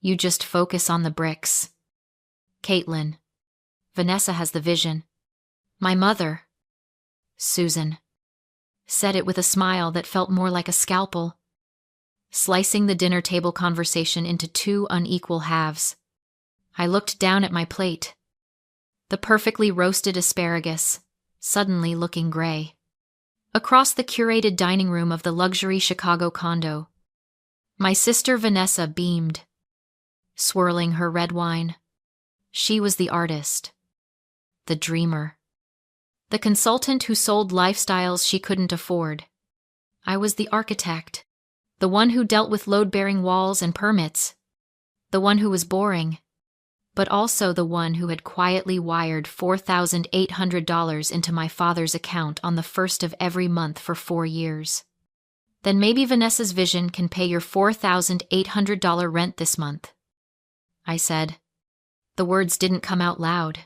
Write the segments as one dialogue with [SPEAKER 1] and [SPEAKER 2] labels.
[SPEAKER 1] You just focus on the bricks. Caitlin. Vanessa has the vision. My mother, Susan, said it with a smile that felt more like a scalpel, slicing the dinner table conversation into two unequal halves. I looked down at my plate. The perfectly roasted asparagus, suddenly looking gray. Across the curated dining room of the luxury Chicago condo, my sister Vanessa beamed, swirling her red wine. She was the artist, the dreamer, the consultant who sold lifestyles she couldn't afford. I was the architect, the one who dealt with load-bearing walls and permits, the one who was boring, but also the one who had quietly wired $4,800 into my father's account on the first of every month for 4 years. Then maybe Vanessa's vision can pay your $4,800 rent this month, I said. The words didn't come out loud.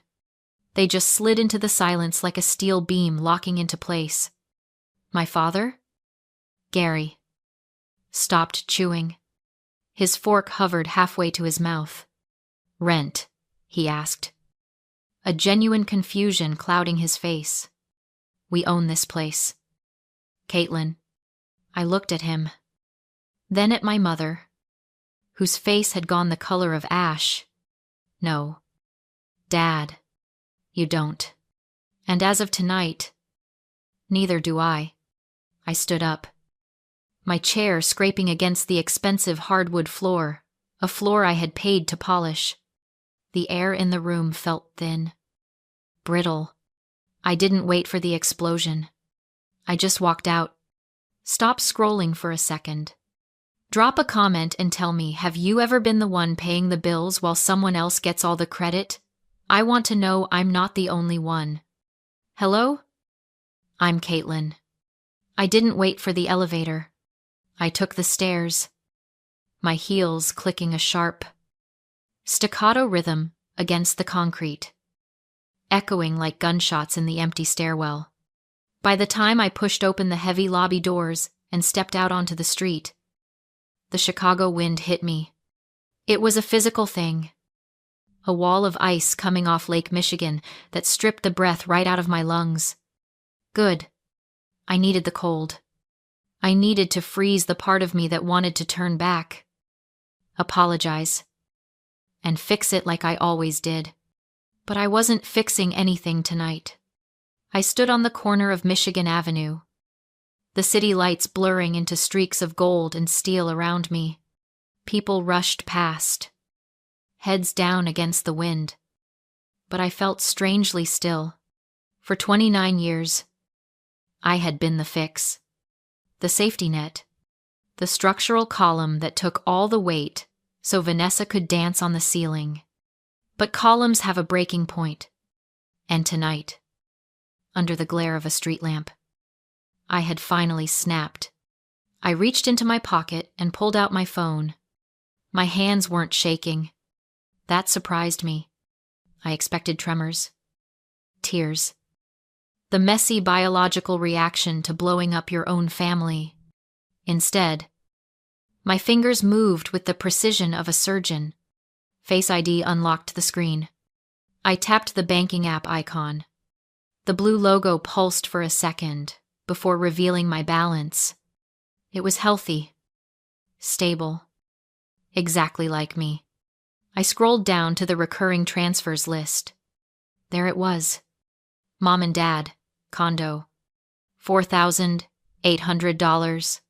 [SPEAKER 1] They just slid into the silence like a steel beam locking into place. My father? Gary stopped chewing. His fork hovered halfway to his mouth. Rent, he asked, a genuine confusion clouding his face. We own this place. Caitlin. I looked at him, then at my mother, whose face had gone the color of ash. No. Dad, you don't. And as of tonight, neither do I. I stood up, my chair scraping against the expensive hardwood floor, a floor I had paid to polish. The air in the room felt thin, brittle. I didn't wait for the explosion. I just walked out. Stop scrolling for a second. Drop a comment and tell me, have you ever been the one paying the bills while someone else gets all the credit? I want to know I'm not the only one. Hello? I'm Caitlin. I didn't wait for the elevator. I took the stairs, my heels clicking a sharp, staccato rhythm against the concrete, echoing like gunshots in the empty stairwell. By the time I pushed open the heavy lobby doors and stepped out onto the street, the Chicago wind hit me. It was a physical thing, a wall of ice coming off Lake Michigan that stripped the breath right out of my lungs. Good. I needed the cold. I needed to freeze the part of me that wanted to turn back, apologize, and fix it like I always did. But I wasn't fixing anything tonight. I stood on the corner of Michigan Avenue, the city lights blurring into streaks of gold and steel around me. People rushed past, heads down against the wind. But I felt strangely still. For 29 years, I had been the fix, the safety net, the structural column that took all the weight so Vanessa could dance on the ceiling. But columns have a breaking point. And tonight, under the glare of a street lamp, I had finally snapped. I reached into my pocket and pulled out my phone. My hands weren't shaking. That surprised me. I expected tremors, tears, the messy biological reaction to blowing up your own family. Instead, my fingers moved with the precision of a surgeon. Face ID unlocked the screen. I tapped the banking app icon. The blue logo pulsed for a second before revealing my balance. It was healthy, stable, exactly like me. I scrolled down to the recurring transfers list. There it was. Mom and Dad, condo, $4,800.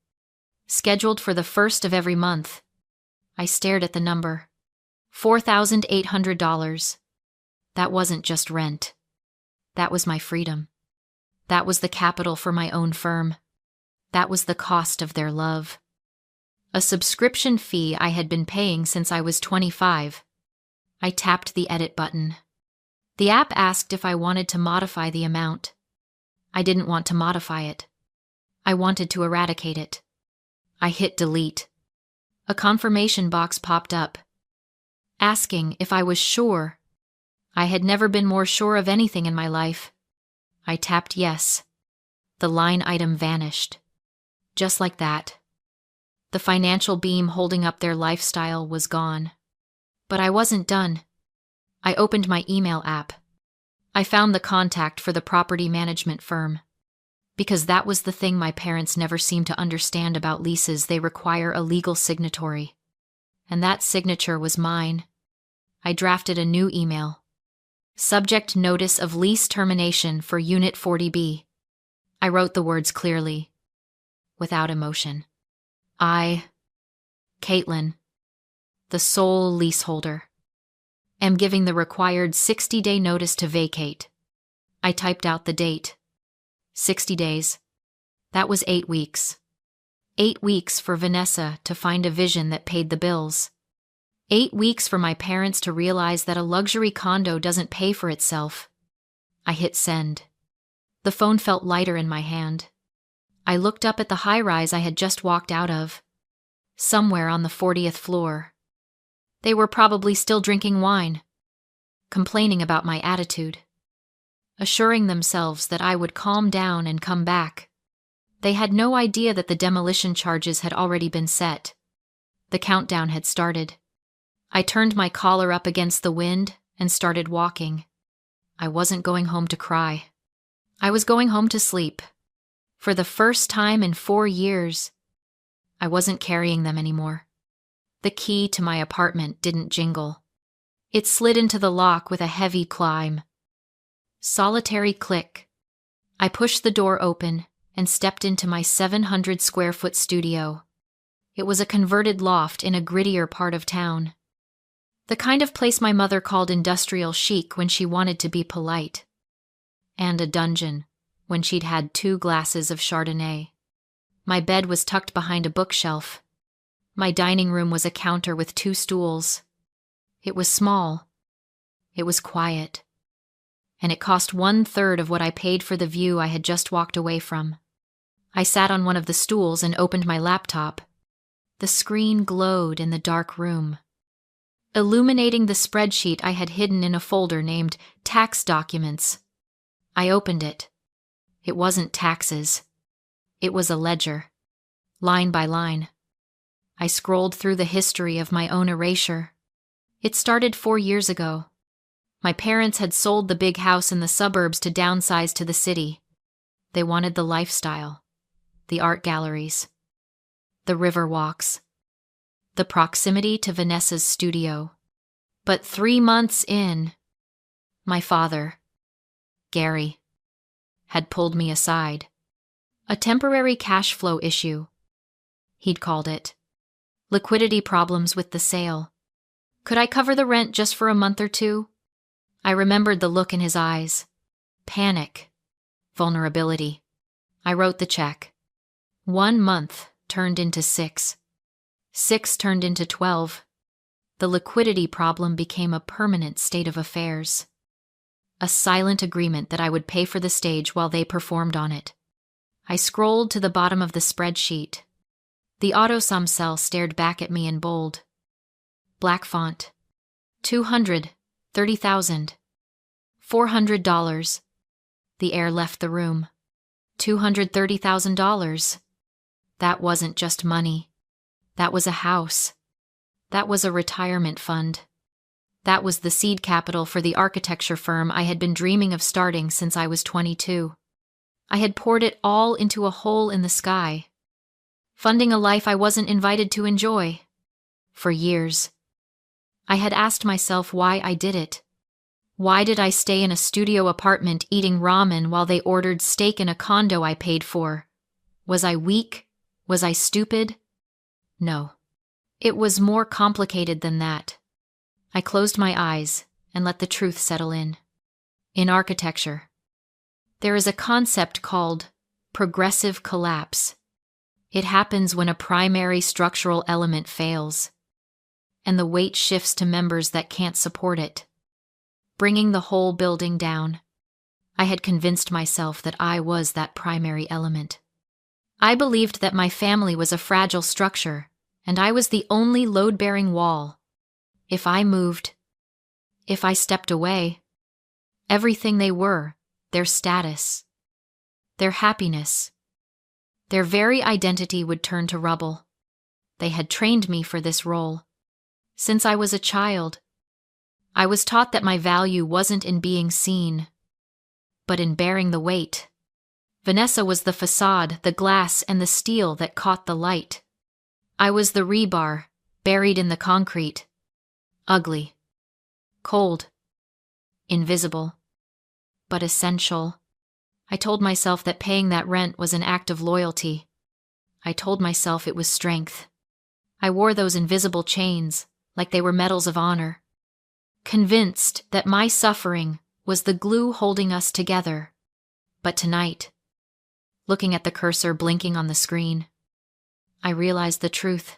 [SPEAKER 1] Scheduled for the first of every month. I stared at the number. $4,800. That wasn't just rent. That was my freedom. That was the capital for my own firm. That was the cost of their love. A subscription fee I had been paying since I was 25. I tapped the edit button. The app asked if I wanted to modify the amount. I didn't want to modify it. I wanted to eradicate it. I hit delete. A confirmation box popped up, asking if I was sure. I had never been more sure of anything in my life. I tapped yes. The line item vanished. Just like that. The financial beam holding up their lifestyle was gone. But I wasn't done. I opened my email app. I found the contact for the property management firm. Because that was the thing my parents never seemed to understand about leases. They require a legal signatory. And that signature was mine. I drafted a new email. Subject: notice of lease termination for Unit 40B. I wrote the words clearly, without emotion. I, Caitlin, the sole leaseholder, am giving the required 60-day notice to vacate. I typed out the date. 60 days. That was 8 weeks. 8 weeks for Vanessa to find a vision that paid the bills. 8 weeks for my parents to realize that a luxury condo doesn't pay for itself. I hit send. The phone felt lighter in my hand. I looked up at the high-rise I had just walked out of. Somewhere on the 40th floor. They were probably still drinking wine, complaining about my attitude, assuring themselves that I would calm down and come back. They had no idea that the demolition charges had already been set. The countdown had started. I turned my collar up against the wind and started walking. I wasn't going home to cry. I was going home to sleep. For the first time in 4 years, I wasn't carrying them anymore. The key to my apartment didn't jingle. It slid into the lock with a heavy climb. Solitary click. I pushed the door open and stepped into my 700-square-foot studio. It was a converted loft in a grittier part of town. The kind of place my mother called industrial chic when she wanted to be polite. And a dungeon when she'd had 2 glasses of Chardonnay. My bed was tucked behind a bookshelf. My dining room was a counter with 2 stools. It was small. It was quiet. And it cost 1/3 of what I paid for the view I had just walked away from. I sat on one of the stools and opened my laptop. The screen glowed in the dark room, illuminating the spreadsheet I had hidden in a folder named Tax Documents. I opened it. It wasn't taxes. It was a ledger, line by line. I scrolled through the history of my own erasure. It started 4 years ago. My parents had sold the big house in the suburbs to downsize to the city. They wanted the lifestyle, the art galleries, the river walks, the proximity to Vanessa's studio. But 3 months in, my father, Gary, had pulled me aside. A temporary cash flow issue, he'd called it. Liquidity problems with the sale. Could I cover the rent just for a month or 2? I remembered the look in his eyes. Panic. Vulnerability. I wrote the check. 1 month turned into 6. 6 turned into 12. The liquidity problem became a permanent state of affairs. A silent agreement that I would pay for the stage while they performed on it. I scrolled to the bottom of the spreadsheet. The autosum cell stared back at me in bold. Black font. $230,000. $400. The air left the room. $230,000. That wasn't just money. That was a house. That was a retirement fund. That was the seed capital for the architecture firm I had been dreaming of starting since I was 22. I had poured it all into a hole in the sky, funding a life I wasn't invited to enjoy. For years, I had asked myself why I did it. Why did I stay in a studio apartment eating ramen while they ordered steak in a condo I paid for? Was I weak? Was I stupid? No. It was more complicated than that. I closed my eyes and let the truth settle in. In architecture, there is a concept called progressive collapse. It happens when a primary structural element fails, and the weight shifts to members that can't support it, bringing the whole building down. I had convinced myself that I was that primary element. I believed that my family was a fragile structure, and I was the only load-bearing wall. If I moved, if I stepped away, everything they were, their status, their happiness, their very identity would turn to rubble. They had trained me for this role. Since I was a child, I was taught that my value wasn't in being seen, but in bearing the weight. Vanessa was the facade, the glass, and the steel that caught the light. I was the rebar, buried in the concrete. Ugly. Cold. Invisible. But essential. I told myself that paying that rent was an act of loyalty. I told myself it was strength. I wore those invisible chains like they were medals of honor, convinced that my suffering was the glue holding us together. But tonight, looking at the cursor blinking on the screen, I realized the truth.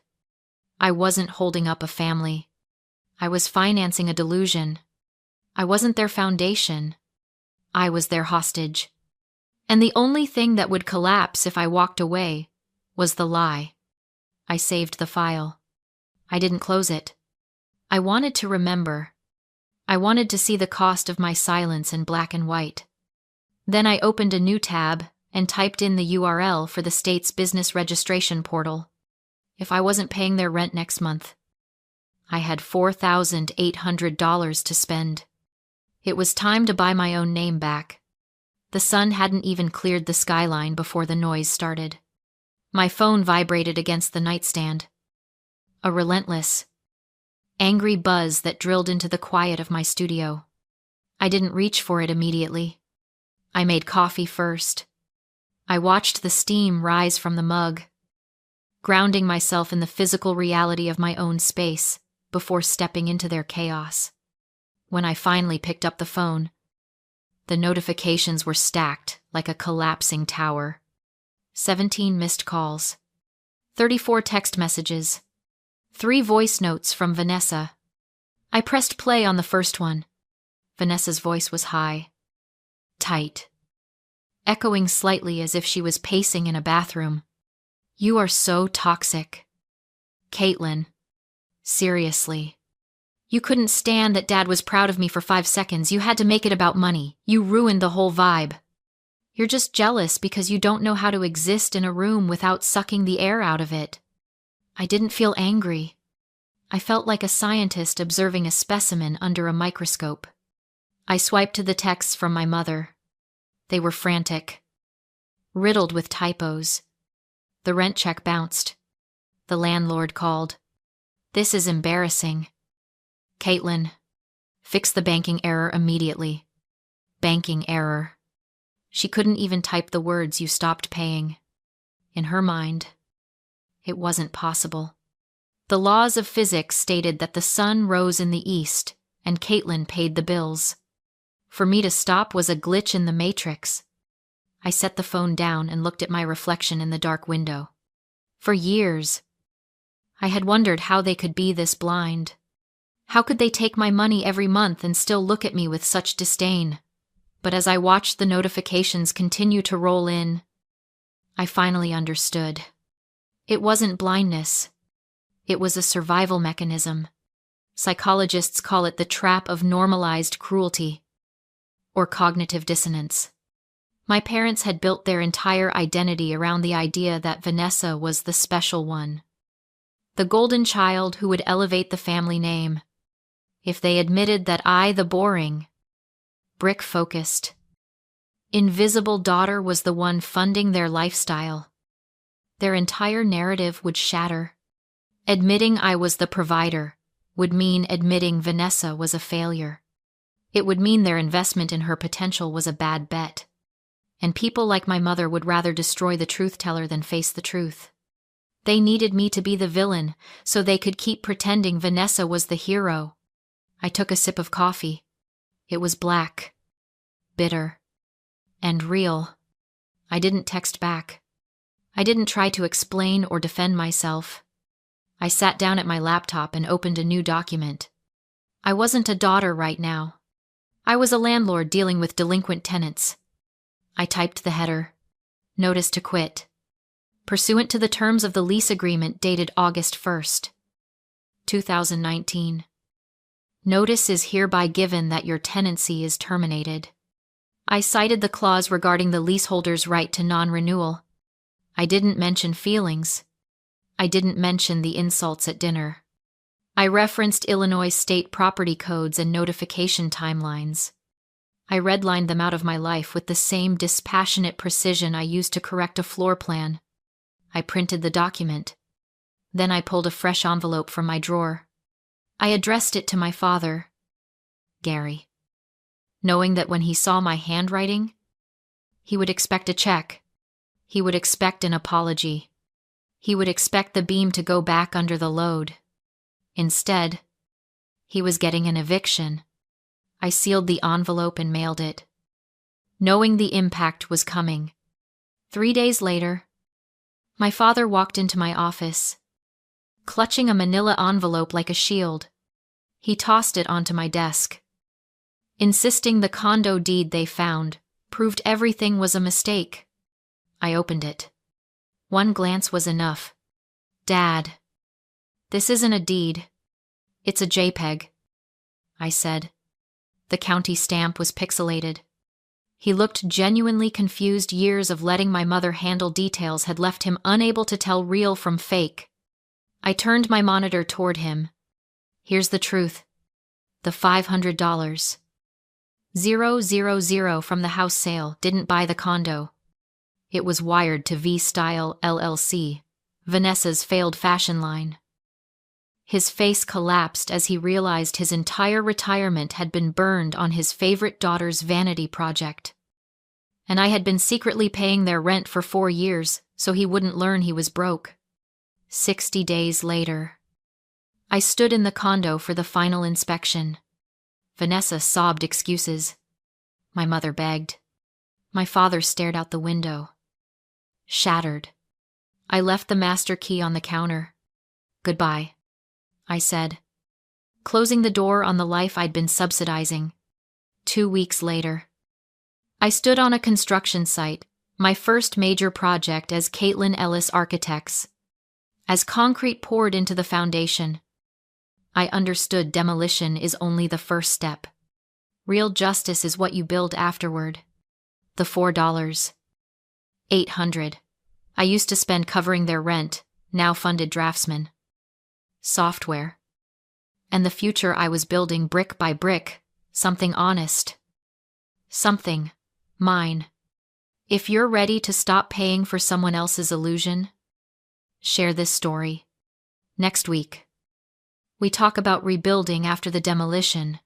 [SPEAKER 1] I wasn't holding up a family. I was financing a delusion. I wasn't their foundation. I was their hostage. And the only thing that would collapse if I walked away was the lie. I saved the file. I didn't close it. I wanted to remember. I wanted to see the cost of my silence in black and white. Then I opened a new tab and typed in the URL for the state's business registration portal. If I wasn't paying their rent next month, I had $4,800 to spend. It was time to buy my own name back. The sun hadn't even cleared the skyline before the noise started. My phone vibrated against the nightstand. A relentless, angry buzz that drilled into the quiet of my studio. I didn't reach for it immediately. I made coffee first. I watched the steam rise from the mug, grounding myself in the physical reality of my own space before stepping into their chaos. When I finally picked up the phone, the notifications were stacked like a collapsing tower. 17 missed calls, 34 text messages, 3 voice notes from Vanessa. I pressed play on the first one. Vanessa's voice was high, tight, echoing slightly as if she was pacing in a bathroom. "You are so toxic. Caitlin, seriously. You couldn't stand that Dad was proud of me for 5 seconds. You had to make it about money. You ruined the whole vibe. You're just jealous because you don't know how to exist in a room without sucking the air out of it." I didn't feel angry. I felt like a scientist observing a specimen under a microscope. I swiped to the texts from my mother. They were frantic, riddled with typos. The rent check bounced. The landlord called. "This is embarrassing. Caitlin, fix the banking error immediately." Banking error. She couldn't even type the words "you stopped paying." In her mind, it wasn't possible. The laws of physics stated that the sun rose in the east and Caitlin paid the bills. For me to stop was a glitch in the matrix. I set the phone down and looked at my reflection in the dark window. For years, I had wondered how they could be this blind. How could they take my money every month and still look at me with such disdain? But as I watched the notifications continue to roll in, I finally understood. It wasn't blindness. It was a survival mechanism. Psychologists call it the trap of normalized cruelty, or cognitive dissonance. My parents had built their entire identity around the idea that Vanessa was the special one, the golden child who would elevate the family name. If they admitted that I, the boring, brick-focused, invisible daughter was the one funding their lifestyle, their entire narrative would shatter. Admitting I was the provider would mean admitting Vanessa was a failure. It would mean their investment in her potential was a bad bet. And people like my mother would rather destroy the truth-teller than face the truth. They needed me to be the villain so they could keep pretending Vanessa was the hero. I took a sip of coffee. It was black, bitter, and real. I didn't text back. I didn't try to explain or defend myself. I sat down at my laptop and opened a new document. I wasn't a daughter right now. I was a landlord dealing with delinquent tenants. I typed the header, "Notice to quit. Pursuant to the terms of the lease agreement dated August 1st, 2019. Notice is hereby given that your tenancy is terminated." I cited the clause regarding the leaseholder's right to non-renewal. I didn't mention feelings. I didn't mention the insults at dinner. I referenced Illinois state property codes and notification timelines. I redlined them out of my life with the same dispassionate precision I used to correct a floor plan. I printed the document. Then I pulled a fresh envelope from my drawer. I addressed it to my father, Gary, knowing that when he saw my handwriting, he would expect a check. He would expect an apology. He would expect the beam to go back under the load. Instead, he was getting an eviction. I sealed the envelope and mailed it, knowing the impact was coming. 3 days later, my father walked into my office, clutching a manila envelope like a shield. He tossed it onto my desk, insisting the condo deed they found proved everything was a mistake. I opened it. One glance was enough. "Dad, this isn't a deed. It's a JPEG," I said. The county stamp was pixelated. He looked genuinely confused. Years of letting my mother handle details had left him unable to tell real from fake. I turned my monitor toward him. "Here's the truth. The $500. 000 from the house sale didn't buy the condo. It was wired to V-Style LLC, Vanessa's failed fashion line." His face collapsed as he realized his entire retirement had been burned on his favorite daughter's vanity project. And I had been secretly paying their rent for 4 years so he wouldn't learn he was broke. 60 days later, I stood in the condo for the final inspection. Vanessa sobbed excuses. My mother begged. My father stared out the window. Shattered. I left the master key on the counter. "Goodbye," I said, closing the door on the life I'd been subsidizing. 2 weeks later, I stood on a construction site, my first major project as Caitlin Ellis Architects. As concrete poured into the foundation, I understood demolition is only the first step. Real justice is what you build afterward. The $4. 800. I used to spend covering their rent, now funded draftsmen. Software. And the future I was building brick by brick, something honest. Something mine. If you're ready to stop paying for someone else's illusion, share this story. Next week, we talk about rebuilding after the demolition.